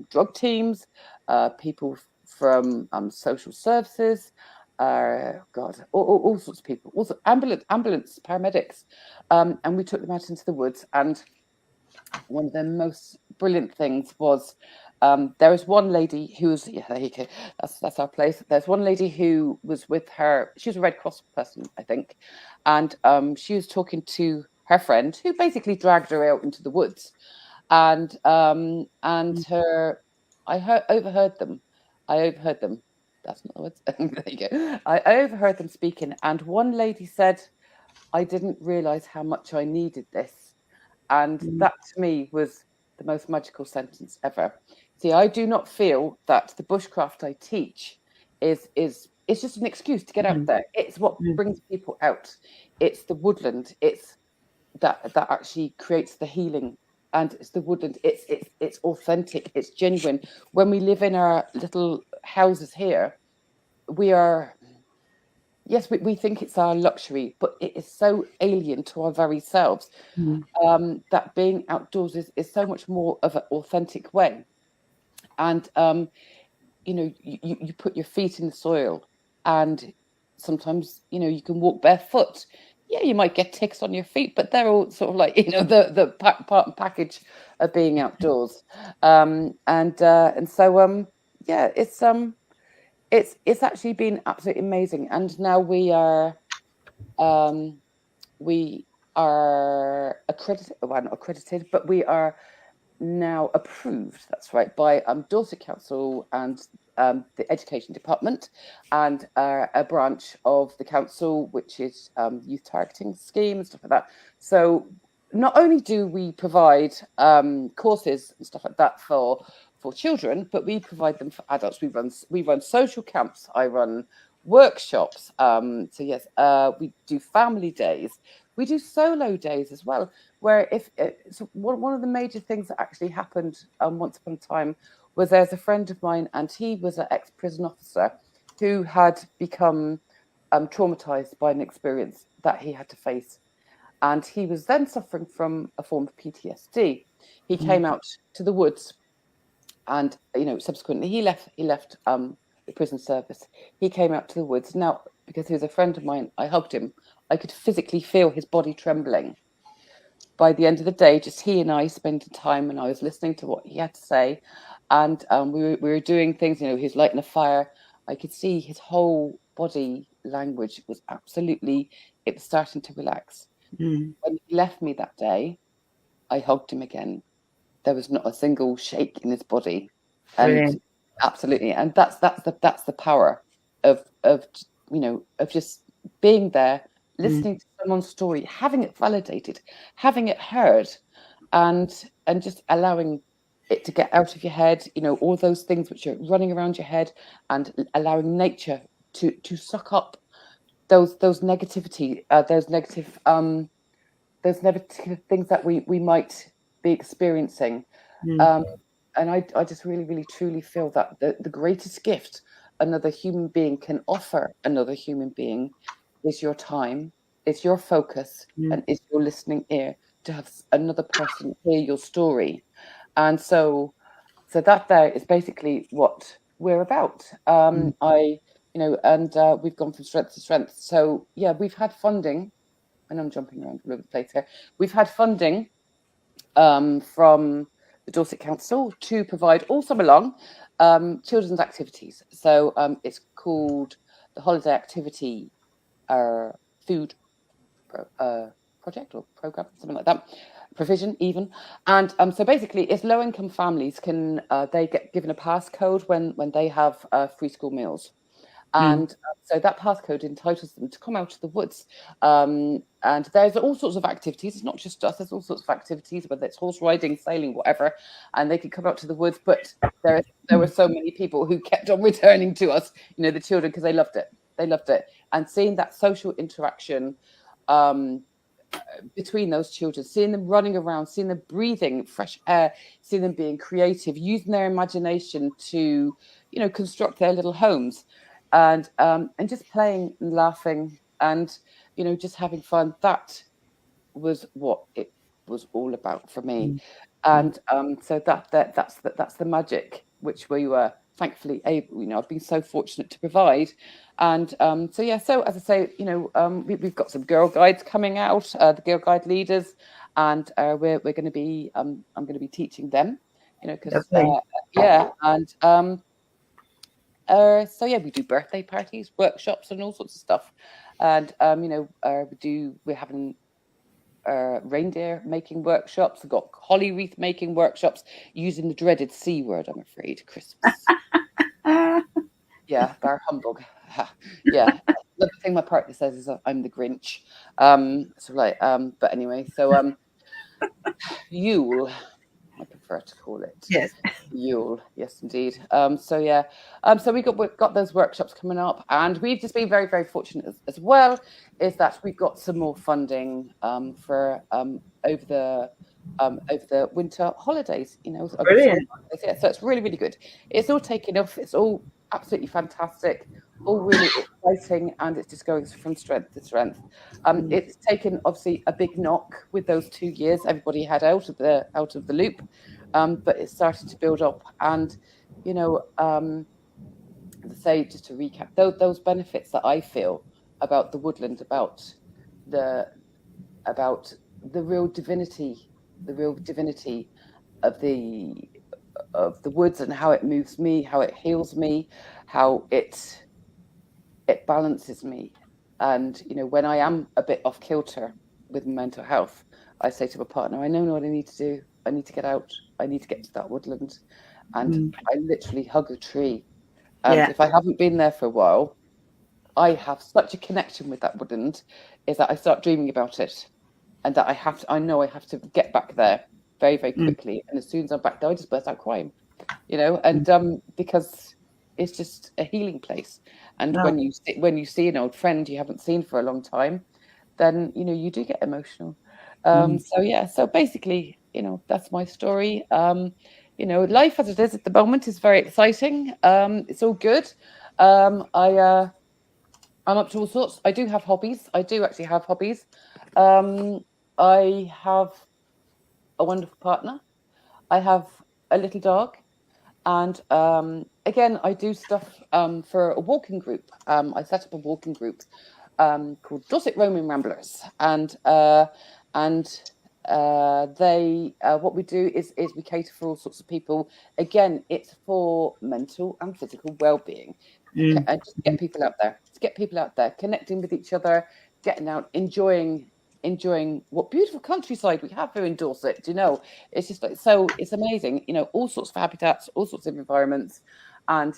drug teams, people from social services, all sorts of people, also ambulance paramedics, and we took them out into the woods. And one of the most brilliant things was there was one lady who was, there you go, that's our place. There's one lady who was with her, she was a Red Cross person, I think, and she was talking to her friend who basically dragged her out into the woods, and her, I overheard them. That's not the words. There you go. I overheard them speaking, and one lady said, "I didn't realize how much I needed this." And that to me was the most magical sentence ever. See, I do not feel that the bushcraft I teach is just an excuse to get out there. It's what brings people out. It's the woodland. It's that actually creates the healing. And it's the woodland. It's authentic. It's genuine. When we live in our little houses here, we are. Yes, we think it's our luxury, but it is so alien to our very selves. That being outdoors is so much more of an authentic way. And you put your feet in the soil, and sometimes you can walk barefoot. Yeah, you might get ticks on your feet, but they're all sort of like the part and package of being outdoors. And so yeah, it's actually been absolutely amazing. And now we are accredited, well, not accredited, but we are now approved, that's right, by Dorset Council and the Education Department, and a branch of the council which is youth targeting scheme and stuff like that. So not only do we provide courses and stuff like that for children, but we provide them for adults. We run social camps. I run workshops. So yes, we do family days. We do solo days as well, where so one of the major things that actually happened once upon a time was there's a friend of mine, and he was an ex-prison officer who had become traumatized by an experience that he had to face. And he was then suffering from a form of PTSD. He came out to the woods, and subsequently he left the prison service. He came out to the woods. Now, because he was a friend of mine, I hugged him. I could physically feel his body trembling. By the end of the day, just he and I spent time, and I was listening to what he had to say, and we were doing things. He was lighting a fire. I could see his whole body language was absolutely. It was starting to relax. When he left me that day, I hugged him again. There was not a single shake in his body, and absolutely, and that's the power of just being there, listening to someone's story, having it validated, having it heard, and just allowing it to get out of your head, all those things which are running around your head, and allowing nature to suck up those negativity, those negative things that we might be experiencing. And I just really, really, truly feel that the greatest gift another human being can offer another human being is your time, is your focus, and is your listening ear, to have another person hear your story. And so that there is basically what we're about. And we've gone from strength to strength. So yeah, we've had funding, and I'm jumping around all over the place here. We've had funding from the Dorset Council to provide all summer long children's activities. So it's called the Holiday Activity Food Project or Program, something like that, provision even. And so basically it's low income families can they get given a passcode when they have free school meals. And so that passcode entitles them to come out of the woods. And there's all sorts of activities. It's not just us. There's all sorts of activities, whether it's horse riding, sailing, whatever. And they can come out to the woods. But there were so many people who kept on returning to us, the children, because they loved it. They loved it. And seeing that social interaction between those children, seeing them running around, seeing them breathing fresh air, seeing them being creative, using their imagination to, construct their little homes. And just playing and laughing and just having fun. That was what it was all about for me. And so that's the magic which we were thankfully able. I've been so fortunate to provide. And so as I say, we've got some girl guides coming out, the girl guide leaders, and we're going to be I'm going to be teaching them, because we do birthday parties, workshops, and all sorts of stuff. And we're having reindeer making workshops. We've got holly wreath making workshops using the dreaded C word, I'm afraid, Christmas. Yeah, bar humbug. Yeah. The thing my partner says is I'm the Grinch. But anyway, so Yule, I prefer to call it. Yes. Yule, yes, indeed. So we've got those workshops coming up, and we've just been very, very fortunate as well, is that we've got some more funding for over the winter holidays. Brilliant. Yeah, so it's really, really good. It's all taken off. It's all absolutely fantastic. All really exciting, and it's just going from strength to strength. It's taken obviously a big knock with those 2 years everybody had out of the loop, but it started to build up. And say, just to recap, those benefits that I feel about the woodland, about the real divinity of the woods, and how it moves me, how it heals me, how it balances me. And when I am a bit off kilter with mental health, I say to my partner, I know what I need to do. I need to get out. I need to get to that woodland. And I literally hug a tree. And if I haven't been there for a while, I have such a connection with that woodland, is that I start dreaming about it, and that I know I have to get back there very, very quickly. And as soon as I'm back there, I just burst out crying, and because it's just a healing place. And when you see an old friend you haven't seen for a long time, then you do get emotional. So basically, that's my story. Life as it is at the moment is very exciting. It's all good. I'm up to all sorts. I do have hobbies. I do actually have hobbies. I have a wonderful partner. I have a little dog. And again, I do stuff for a walking group. I set up a walking group called Dorset Roaming Ramblers. And they what we do is we cater for all sorts of people. Again, it's for mental and physical well-being. And just get people out there, connecting with each other, getting out, enjoying what beautiful countryside we have here in Dorset. It's just like, so it's amazing. All sorts of habitats, all sorts of environments. And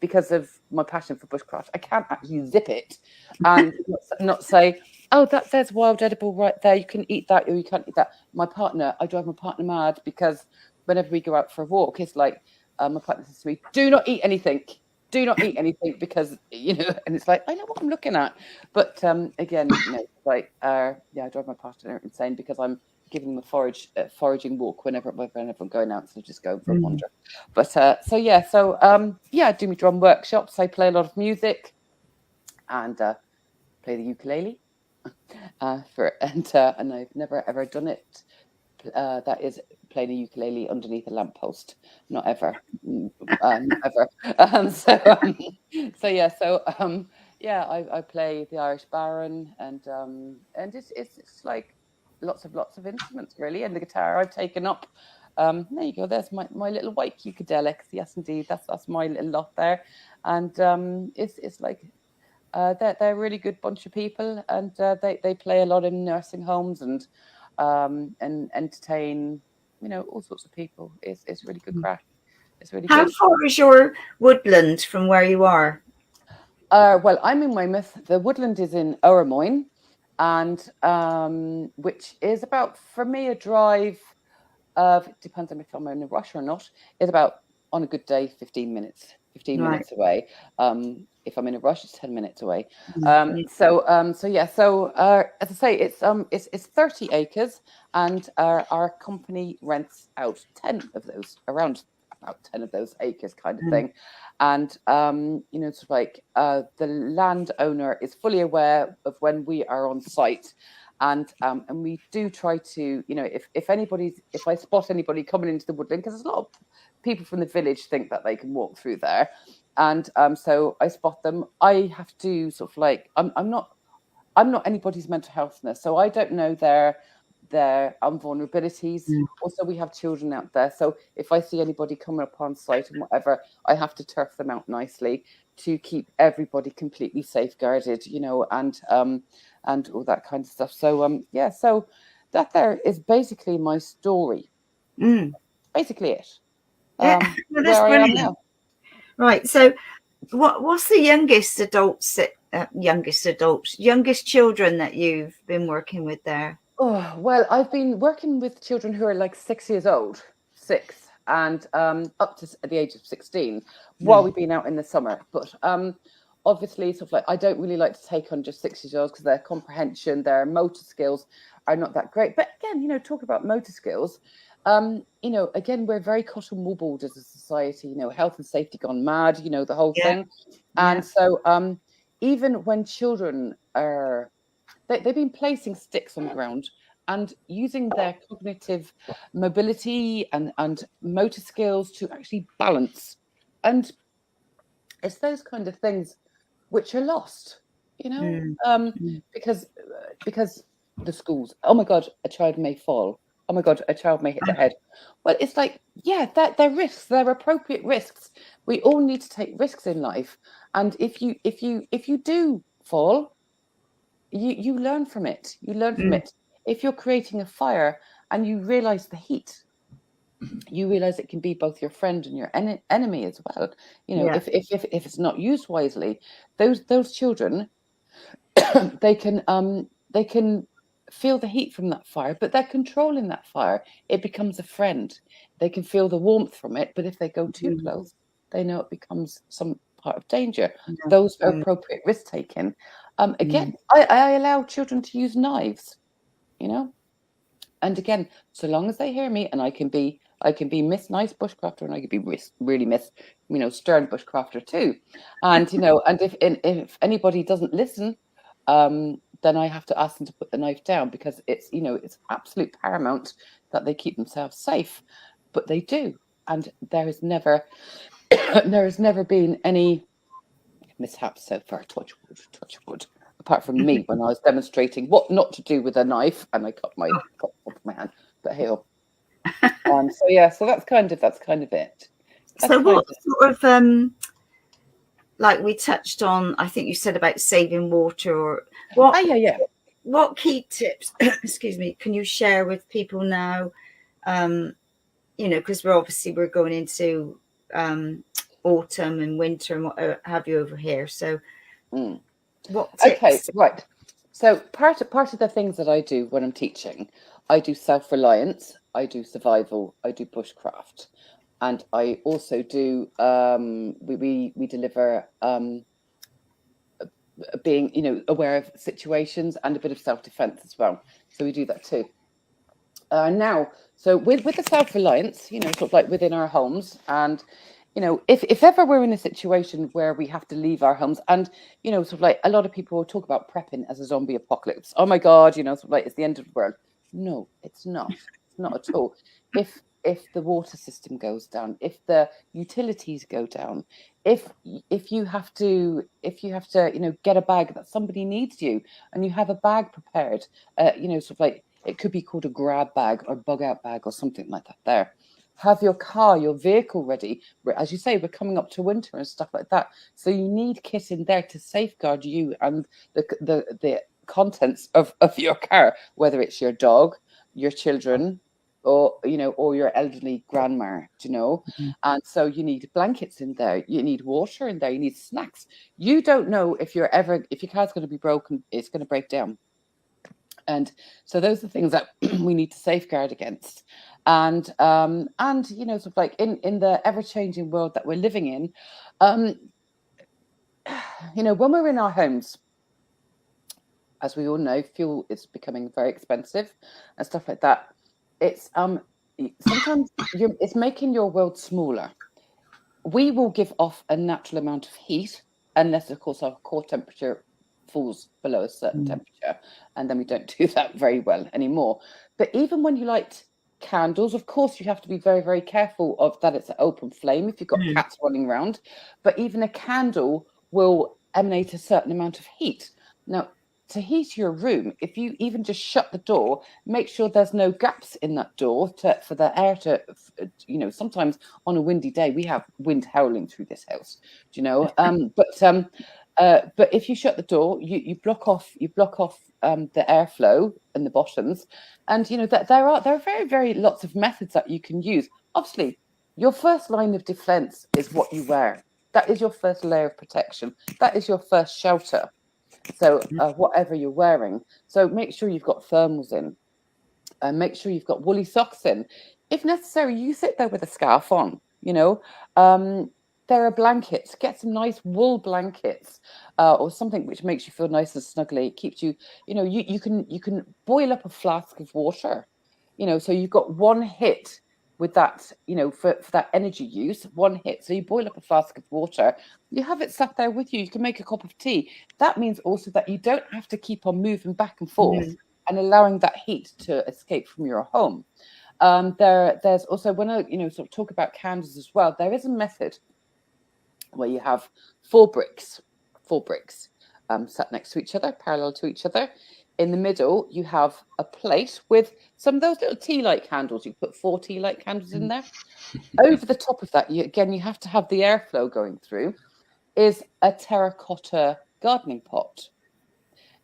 because of my passion for bushcraft, I can't actually zip it and not say, oh, there's wild edible right there, you can eat that, or you can't eat that. I drive my partner mad, because whenever we go out for a walk, it's like my partner says to me, "Do not eat anything. Do not eat anything," because and it's like, I know what I'm looking at, but again, like I drive my partner insane because I'm giving them a foraging walk whenever I'm going out, so just going for a wander. But I do my drum workshops. I play a lot of music and play the ukulele and I've never ever done it. That is playing a ukulele underneath a lamppost. Not ever, not ever. I play the Irish Baron, and it's like lots of instruments really, and the guitar I've taken up. There you go. There's my little white ukulele. Yes, indeed. That's my little lot there, and it's like. They're a really good bunch of people, and they play a lot in nursing homes and entertain, all sorts of people. It's really good crack. It's really How good. far is your woodland from where you are? Well, I'm in Weymouth. The woodland is in Owermoyne, and which is about, for me, a drive of, it depends on if I'm in a rush or not, is about, on a good day, 15 minutes away. If I'm in a rush, it's 10 minutes away. As I say, it's 30 acres, and our company rents out 10 of those, around about 10 of those acres, kind of thing. And sort of like the landowner is fully aware of when we are on site. And we do try to, if I spot anybody coming into the woodland, because there's a lot of people from the village think that they can walk through there, and so I spot them. I have to sort of like, I'm not anybody's mental health nurse, so I don't know their vulnerabilities. Also, we have children out there, so if I see anybody coming up on site and whatever, I have to turf them out nicely to keep everybody completely safeguarded, and all that kind of stuff. So so that there is basically my story. Basically it. That's where brilliant. I am now. Right. So what's the youngest children that you've been working with there? Oh, well, I've been working with children who are like 6 years old, and up to the age of 16 while we've been out in the summer. But obviously, sort of like, I don't really like to take on just 6 years old because their comprehension, their motor skills are not that great. But again, talk about motor skills. Again, we're very cotton wool board as a society, health and safety gone mad, the whole thing. And so even when children are, they've been placing sticks on the ground and using their cognitive mobility and motor skills to actually balance. And it's those kind of things which are lost, because the schools, oh my God, a child may fall. Oh my God, a child may hit their head. Well, it's like, they're risks. They're appropriate risks. We all need to take risks in life. And if you do fall, you learn from it. You learn from it. If you're creating a fire and you realize the heat, you realize it can be both your friend and your enemy as well. If it's not used wisely, those children, they can feel the heat from that fire, but they're controlling that fire. It becomes a friend. They can feel the warmth from it, but if they go too close, they know it becomes some part of danger. Those are appropriate risk taking. Again, I allow children to use knives, and again, so long as they hear me, and I can be Miss Nice Bushcrafter, and I can be really Miss, stern Bushcrafter too. And and if anybody doesn't listen, then I have to ask them to put the knife down, because it's it's absolute paramount that they keep themselves safe. But they do, and there has never been any mishaps so far. Touch wood. Apart from me when I was demonstrating what not to do with a knife, and I cut my hand. But hey, so that's kind of it. So what sort of like we touched on, I think you said about saving water, or what? What key tips, excuse me, can you share with people now? Because we're going into autumn and winter and what have you over here. So what tips? Okay, right. So part of the things that I do when I'm teaching I do self-reliance, I do survival, I do bushcraft, and I also do we deliver being, you know, aware of situations and a bit of self-defense as well. So we do that too. Now, so with the self-reliance, you know, sort of like within our homes, and you know, if ever we're in a situation where we have to leave our homes, and you know, sort of like a lot of people talk about prepping as a zombie apocalypse. Oh my God, you know, sort of like it's the end of the world. No, it's not. It's not at all. If the water system goes down, if the utilities go down, if you have to you know, get a bag that somebody needs you, and you have a bag prepared, you know, sort of like, it could be called a grab bag or bug out bag or something like that. There, have your car, your vehicle ready. As you say, we're coming up to winter and stuff like that, so you need kit in there to safeguard you and the contents of your car, whether it's your dog, your children, or you know, or your elderly grandma, you know. And so you need blankets in there, you need water in there, you need snacks. You don't know if your car's going to be broken, it's going to break down. And so those are the things that we need to safeguard against. And you know, sort of like in the ever-changing world that we're living in, you know, when we're in our homes, as we all know, fuel is becoming very expensive and stuff like that. It's sometimes it's making your world smaller. We will give off a natural amount of heat, unless of course our core temperature falls below a certain temperature, and then we don't do that very well anymore. But even when you light candles, of course you have to be very, very careful of that it's an open flame if you've got cats running around. But even a candle will emanate a certain amount of heat. Now, to heat your room, if you even just shut the door, make sure there's no gaps in that door for the air to, you know, sometimes on a windy day we have wind howling through this house, you know. But if you shut the door, you block off the airflow in the bottoms, and you know that there are very, very lots of methods that you can use. Obviously, your first line of defense is what you wear. That is your first layer of protection. That is your first shelter. So whatever you're wearing, so make sure you've got thermals in, and make sure you've got woolly socks in. If necessary, you sit there with a scarf on, you know. There are blankets. Get some nice wool blankets, or something which makes you feel nice and snuggly. It keeps you, you know, you can boil up a flask of water, you know, so you've got one hit with that, you know, for that energy use, one hit. So you boil up a flask of water, you have it sat there with you, you can make a cup of tea. That means also that you don't have to keep on moving back and forth and allowing that heat to escape from your home. There's also, when I, you know, sort of talk about candles as well, there is a method where you have four bricks sat next to each other, parallel to each other. In the middle, you have a plate with some of those little tea light candles. You put 4 tea light candles in there. Over the top of that, you have to have the airflow going through, is a terracotta gardening pot.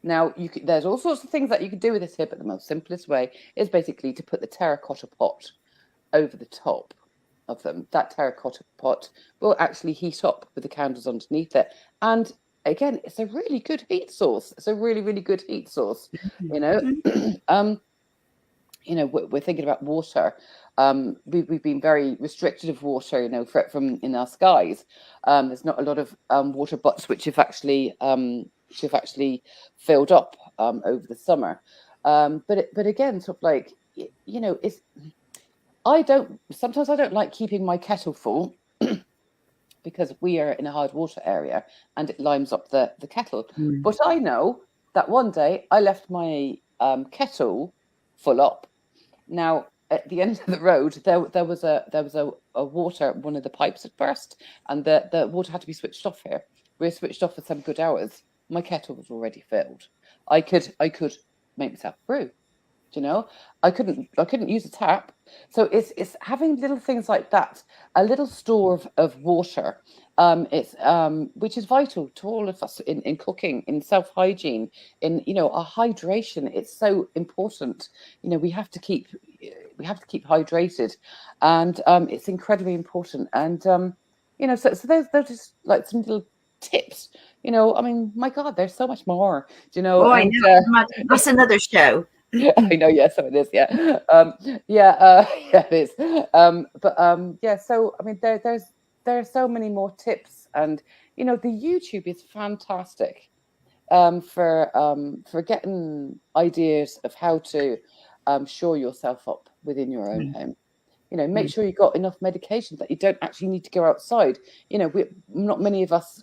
Now, there's all sorts of things that you can do with this here, but the most simplest way is basically to put the terracotta pot over the top of them. That terracotta pot will actually heat up with the candles underneath it. And again, it's a really good heat source. It's a really, really good heat source, you know. You know, we're thinking about water. We've been very restricted of water, you know, from in our skies. There's not a lot of water butts which have actually filled up over the summer. But again, sort of like, you know, sometimes I don't like keeping my kettle full because we are in a hard water area and it limes up the kettle. But I know that one day I left my kettle full up. Now, at the end of the road, there was a water, one of the pipes had burst, and the water had to be switched off here. We were switched off for some good hours. My kettle was already filled. I could make myself brew. You know, I couldn't use a tap. So it's having little things like that, a little store of water, which is vital to all of us in cooking, in self-hygiene, in, you know, our hydration. It's so important. You know, we have to keep hydrated, and it's incredibly important. And you know, so those just like some little tips. You know, I mean, my God, there's so much more. You know, I know. That's another show. I know, yeah, so it is, yeah. Yeah, it is. Yeah, so I mean, there are so many more tips, and the YouTube is fantastic for getting ideas of how to shore yourself up within your own home. Make sure you've got enough medication that you don't actually need to go outside. Not many of us,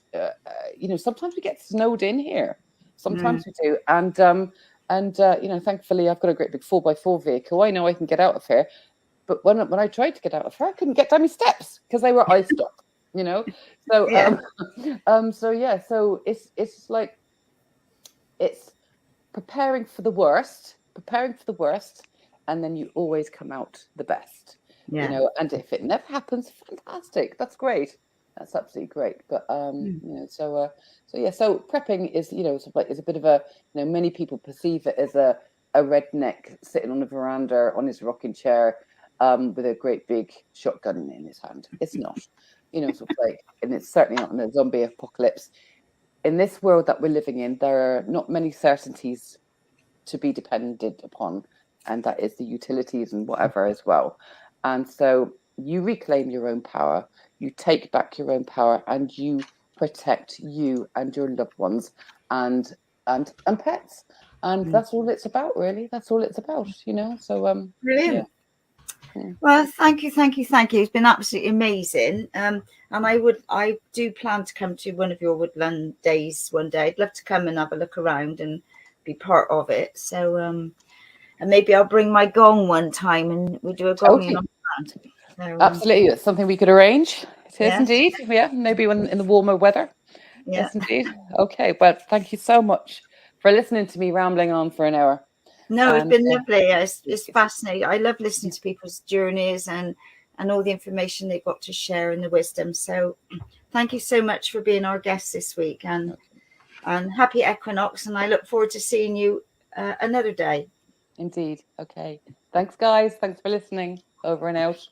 sometimes we get snowed in here. Sometimes we do. And thankfully I've got a great big 4x4 vehicle. I know I can get out of here. But when I tried to get out of here, I couldn't get down my steps because they were iced up, So, so it's like, it's preparing for the worst, and then you always come out the best. And if it never happens, fantastic, that's great, that's absolutely great. But so prepping is is a bit of a, many people perceive it as a redneck sitting on a veranda on his rocking chair with a great big shotgun in his hand. It's not, and it's certainly not in a zombie apocalypse. In this world that we're living in, there are not many certainties to be depended upon, and that is the utilities and whatever as well. And so you reclaim your own power, you take back your own power, and you protect you and your loved ones and pets. And that's all it's about, really. That's all it's about, So brilliant. Yeah. Well, thank you. It's been absolutely amazing. And I do plan to come to one of your woodland days one day. I'd love to come and have a look around and be part of it. So and maybe I'll bring my gong one time and we'll do a gonging on that. So, absolutely, it's something we could arrange. It is indeed. Yeah, maybe when in the warmer weather. Yeah. Yes, indeed. Okay, but thank you so much for listening to me rambling on for an hour. No, it's been lovely. It's fascinating. I love listening to people's journeys and all the information they've got to share and the wisdom. So thank you so much for being our guest this week, and happy equinox. And I look forward to seeing you another day. Indeed. Okay. Thanks, guys. Thanks for listening. Over and out.